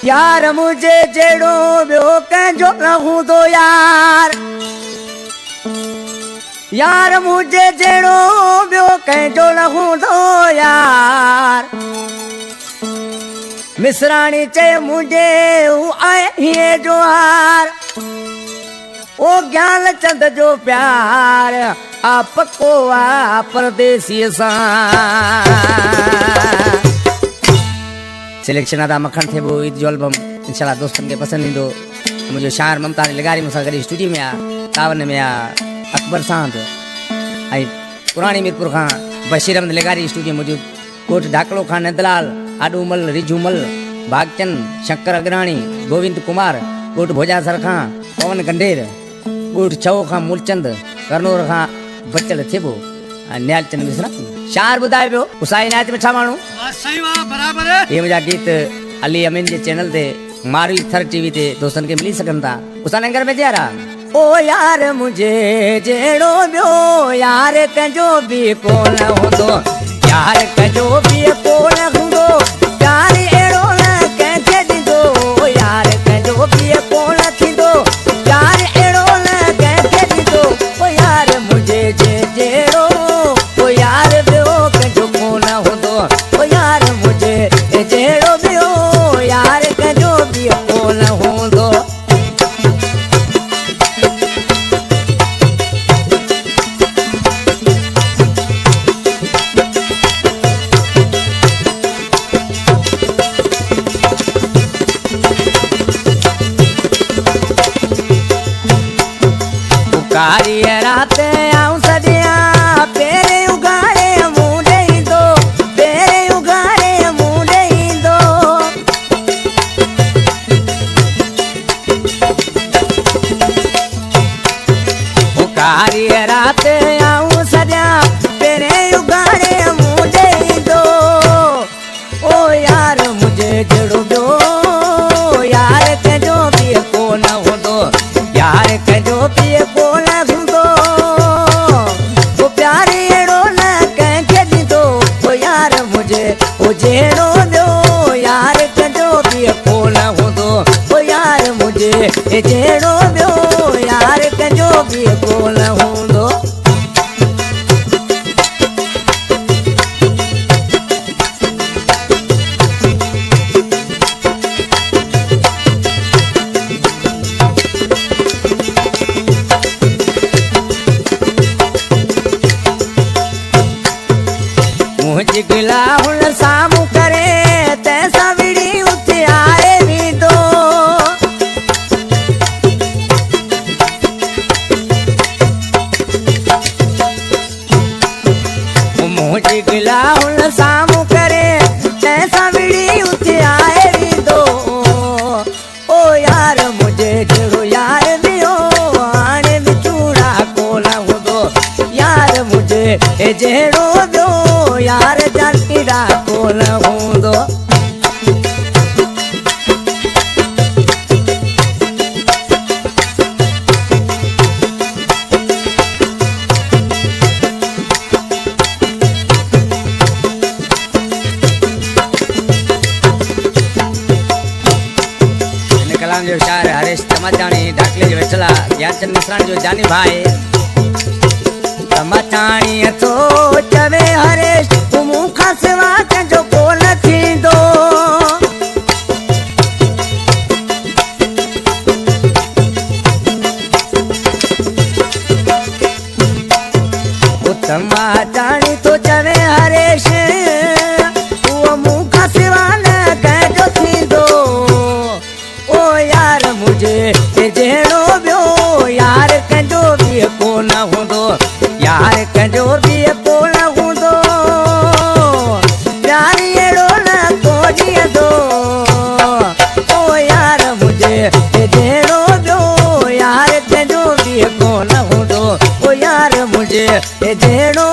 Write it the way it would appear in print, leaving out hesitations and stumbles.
यार मुझे जेड़ो ब्यो कंजो रहूं दो यार मुझे जेड़ो ब्यो कंजो रहूं दो यार मिसराणी चे मुझे आए हिए जो हार ओ ज्ञान चंद जो प्यार आपको आ परदेसी सा सिलेक्शन आदा मखण थे वो जो एल्बम इंशाल्लाह दोस्तन के पसंद ईंदो मुझे शार ममता ने लगारी मुसा गरी स्टूडियो में आ तावन में आ अकबर सांद आई पुरानी मीरपुर खां बशीर अहमद लगारी स्टूडियो मुझे कोट ढाकड़ो खां नंदलाल आडूमल रिजूमल भागचंद शंकर अग्राणी गोविंद कुमार कोट भोजासर खां पवन गंडेर कोट छो खां मूलचंद करनूर खां बचल थेबो न्यालचंद मिश्रा शार बुधाए पियो उसाई नाच में छा माण्हू सही वाह बराबर है ये मुझा गीत अली अमीन जे चैनल ते मारू थर टीवी ते दोस्तन के मिली सकन था उसा नंगर में जरा ओ यार मुझे जेड़ो बियो यार कंजो भी कोन होंदो यार कंजो भी कोन होंदो यार एड़ो न कंजे दिंदो यार कंजो भी कोन थिंदो यार एड़ो न कंजे दिंदो ओ यार मुझे जेड़ो ओ यार बियो कंजो कोन होंदो ओ यार मुझे जेड़ो बियो यार कंजो भी कोन होंदो कारी रात आऊं सदिया पेरे उगाड़े मुंडे दो पेरे उगाड़े मुंडे दो कारी रात आऊं सदिया पेरे उगाड़े मुंडे दो ओ यार मुझे जड़ो दो यार कजो भी कोन होंदो यार कजो भी कोन ओ जेड़ो दो यार कंजो भी कोन होंदो ओ यार मुझे जेड़ो दो यार कंजो भी कोन होंदो मुझे गिला हुन सामू करे तैसा विड़ी उठे आए भी दो मुझे गिला हुन सामू करे तैसा विड़ी उठे आए भी दो ओ यार मुझे जड़ो यार दियो आने बिचूड़ा कोन होंदो यार मुझे जेड़ो दो यार जातीरा कोन होंदो कलाम जो शायर हरीश तमाचाणी ढाकले जो वेचला ज्ञानचंद मिश्राणी जो जानी भाई तमाचाणी तो चवे हरेश तू मुखा सिवा कंजो कोन थींदो तमाचाणी तो चवे हरेश तू मुखा सिवा न कंजो थींदो ओ यार मुझे जेड़ो बियो यार कंजो भी कोन होंदो यार कंजो भी कोन होंदो यार एड़ो न कोजी दो ओ यार मुझे जेड़ो दो यार कंजो भी कोन होंदो ओ यार मुझे जेड़ो